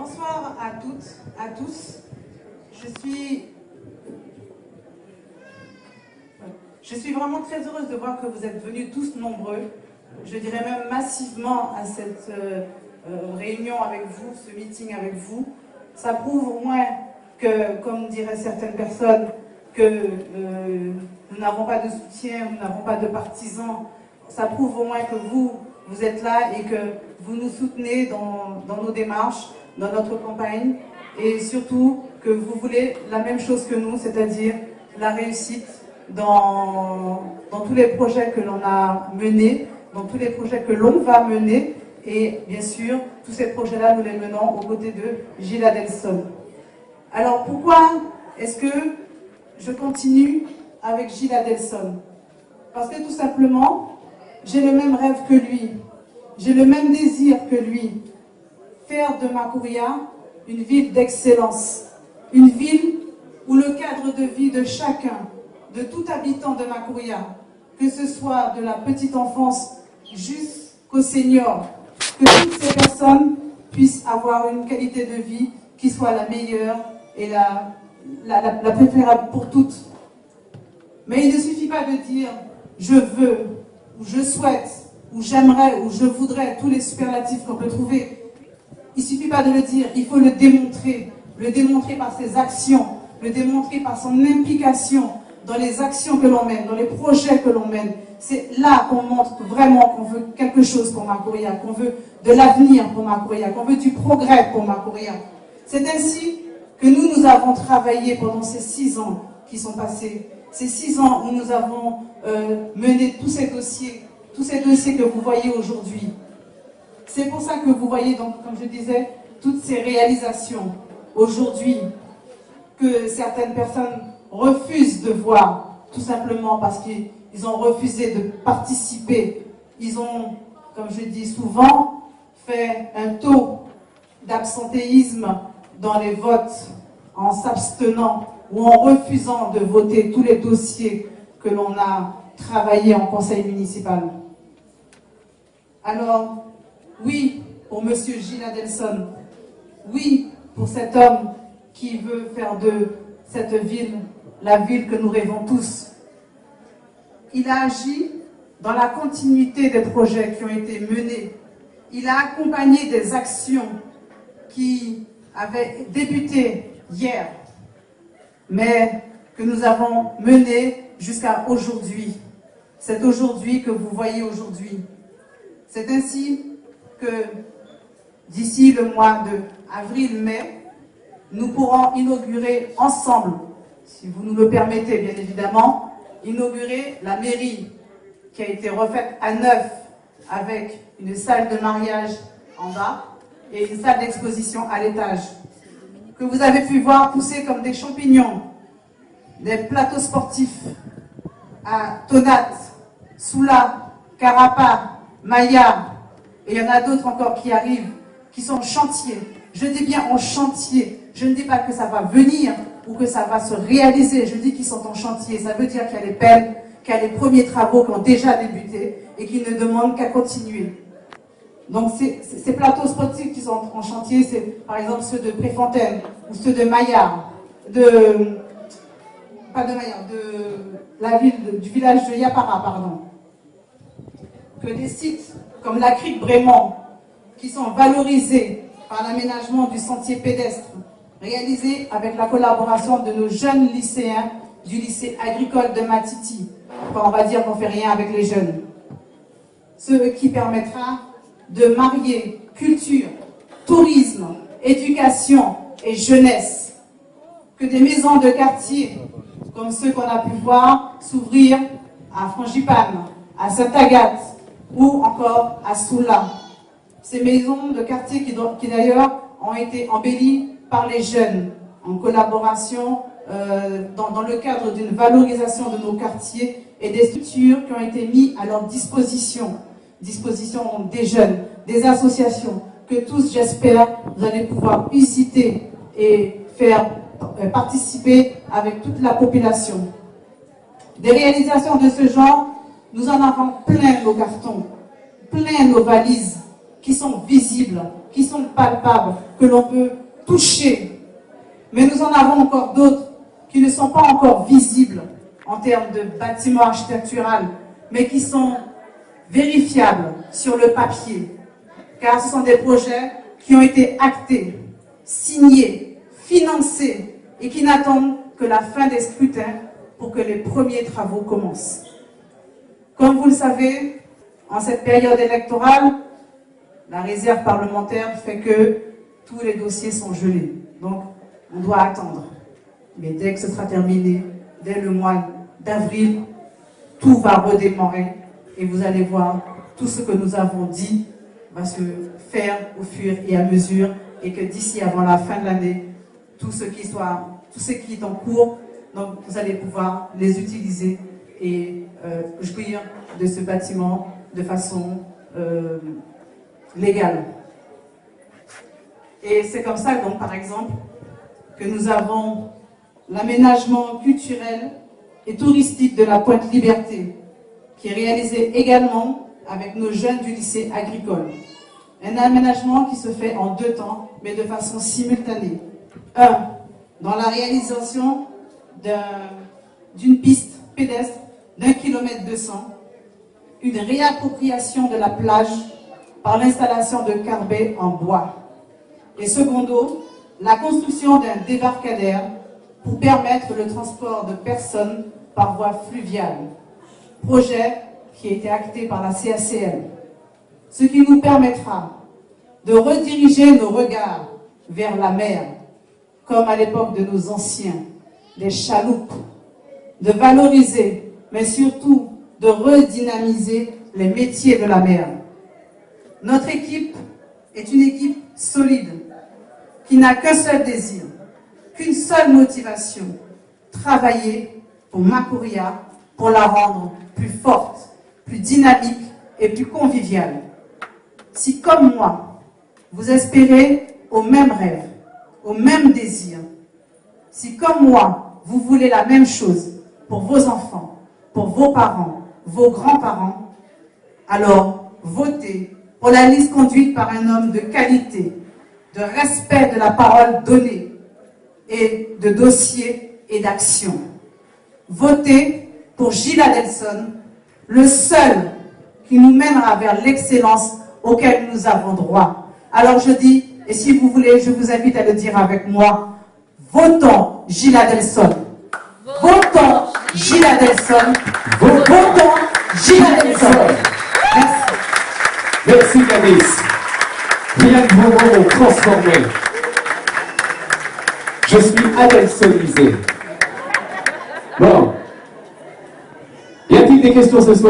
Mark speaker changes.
Speaker 1: Bonsoir à toutes, à tous. Je suis vraiment très heureuse de voir que vous êtes venus tous nombreux, je dirais même massivement à cette réunion avec vous, ce meeting avec vous. Ça prouve au moins que, comme diraient certaines personnes, que nous n'avons pas de soutien, nous n'avons pas de partisans. Ça prouve au moins que vous êtes là et que vous nous soutenez dans nos démarches, dans notre campagne, et surtout que vous voulez la même chose que nous, c'est-à-dire la réussite dans tous les projets que l'on a menés, dans tous les projets que l'on va mener, et bien sûr, tous ces projets-là, nous les menons aux côtés de Gilles Adelson. Alors pourquoi est-ce que je continue avec Gilles Adelson? Parce que tout simplement, j'ai le même rêve que lui, j'ai le même désir que lui, faire de Makuria une ville d'excellence, une ville où le cadre de vie de chacun, de tout habitant de Makuria, que ce soit de la petite enfance jusqu'au senior, que toutes ces personnes puissent avoir une qualité de vie qui soit la meilleure et la préférable pour toutes. Mais il ne suffit pas de dire « je veux » ou « je souhaite » ou « j'aimerais » ou « je voudrais », tous les superlatifs qu'on peut trouver. Il ne suffit pas de le dire, il faut le démontrer par ses actions, le démontrer par son implication dans les actions que l'on mène, dans les projets que l'on mène. C'est là qu'on montre vraiment qu'on veut quelque chose pour Makuria, qu'on veut de l'avenir pour Makuria, qu'on veut du progrès pour Makuria. C'est ainsi que nous avons travaillé pendant ces 6 ans qui sont passés, ces 6 ans où nous avons mené tous ces dossiers que vous voyez aujourd'hui. C'est pour ça que vous voyez, donc, comme je disais, toutes ces réalisations aujourd'hui que certaines personnes refusent de voir, tout simplement parce qu'ils ont refusé de participer. Ils ont, comme je dis souvent, fait un taux d'absentéisme dans les votes en s'abstenant ou en refusant de voter tous les dossiers que l'on a travaillés en conseil municipal. Alors, oui pour M. Gilles Adelson, oui pour cet homme qui veut faire de cette ville la ville que nous rêvons tous. Il a agi dans la continuité des projets qui ont été menés. Il a accompagné des actions qui avaient débuté hier, mais que nous avons menées jusqu'à aujourd'hui. C'est aujourd'hui que vous voyez aujourd'hui. C'est ainsi que d'ici le mois d'avril-mai, nous pourrons inaugurer ensemble, si vous nous le permettez bien évidemment, inaugurer la mairie qui a été refaite à neuf avec une salle de mariage en bas et une salle d'exposition à l'étage, que vous avez pu voir pousser comme des champignons, des plateaux sportifs à Tonat, Soula, Carapa, Maya, et il y en a d'autres encore qui arrivent, qui sont en chantier. Je dis bien en chantier. Je ne dis pas que ça va venir ou que ça va se réaliser. Je dis qu'ils sont en chantier. Ça veut dire qu'il y a les pelles, qu'il y a les premiers travaux qui ont déjà débuté et qui ne demandent qu'à continuer. Donc ces plateaux sportifs qui sont en chantier, c'est par exemple ceux de Préfontaine ou ceux de Maillard, pas de Maillard, de la ville, du village de Yapara, pardon. Que des sites comme la crique Brémont, qui sont valorisés par l'aménagement du sentier pédestre, réalisé avec la collaboration de nos jeunes lycéens du lycée agricole de Matiti. Enfin, on va dire qu'on ne fait rien avec les jeunes. Ce qui permettra de marier culture, tourisme, éducation et jeunesse. Que des maisons de quartier, comme ceux qu'on a pu voir s'ouvrir à Frangipane, à Sainte-Agathe, ou encore à Soula. Ces maisons de quartier qui d'ailleurs ont été embellies par les jeunes, en collaboration dans le cadre d'une valorisation de nos quartiers et des structures qui ont été mises à leur disposition des jeunes, des associations, que tous, j'espère, vous allez pouvoir visiter et faire participer avec toute la population. Des réalisations de ce genre, nous en avons plein nos cartons, plein nos valises. qui sont visibles, qui sont palpables, que l'on peut toucher. Mais nous en avons encore d'autres qui ne sont pas encore visibles en termes de bâtiments architecturaux, mais qui sont vérifiables sur le papier, car ce sont des projets qui ont été actés, signés, financés et qui n'attendent que la fin des scrutins pour que les premiers travaux commencent. Comme vous le savez, en cette période électorale, la réserve parlementaire fait que tous les dossiers sont gelés. Donc, on doit attendre. Mais dès que ce sera terminé, dès le mois d'avril, tout va redémarrer et vous allez voir, tout ce que nous avons dit va se faire au fur et à mesure et que d'ici avant la fin de l'année, tout ce qui est en cours, donc vous allez pouvoir les utiliser et jouir de ce bâtiment de façon légale. Et c'est comme ça, donc, par exemple, que nous avons l'aménagement culturel et touristique de la Pointe Liberté, qui est réalisé également avec nos jeunes du lycée agricole. Un aménagement qui se fait en 2 temps, mais de façon simultanée. Dans la réalisation d'une piste pédestre d'1,2 km, une réappropriation de la plage par l'installation de carbets en bois. Et secondo, la construction d'un débarcadère pour permettre le transport de personnes par voie fluviale. Projet qui a été acté par la CACL. Ce qui nous permettra de rediriger nos regards vers la mer, comme à l'époque de nos anciens, les chaloupes, de valoriser, mais surtout de redynamiser les métiers de la mer. Notre équipe est une équipe solide, qui n'a qu'un seul désir, qu'une seule motivation, travailler pour Makuria, pour la rendre plus forte, plus dynamique et plus conviviale. Si comme moi, vous espérez au même rêve, au même désir, si comme moi, vous voulez la même chose pour vos enfants, pour vos parents, vos grands-parents, alors votez pour la liste conduite par un homme de qualité, de respect de la parole donnée et de dossier et d'action. Votez pour Gilles Adelson, le seul qui nous mènera vers l'excellence auquel nous avons droit. Alors je dis, et si vous voulez, je vous invite à le dire avec moi, votons Gilles Adelson. Votons Gilles Adelson. Votons Gilles Adelson. Merci.
Speaker 2: Merci Candice. Rien de vos mots m'ont transformé. Je suis Adelsonisé. Bon. Y a-t-il des questions ce soir?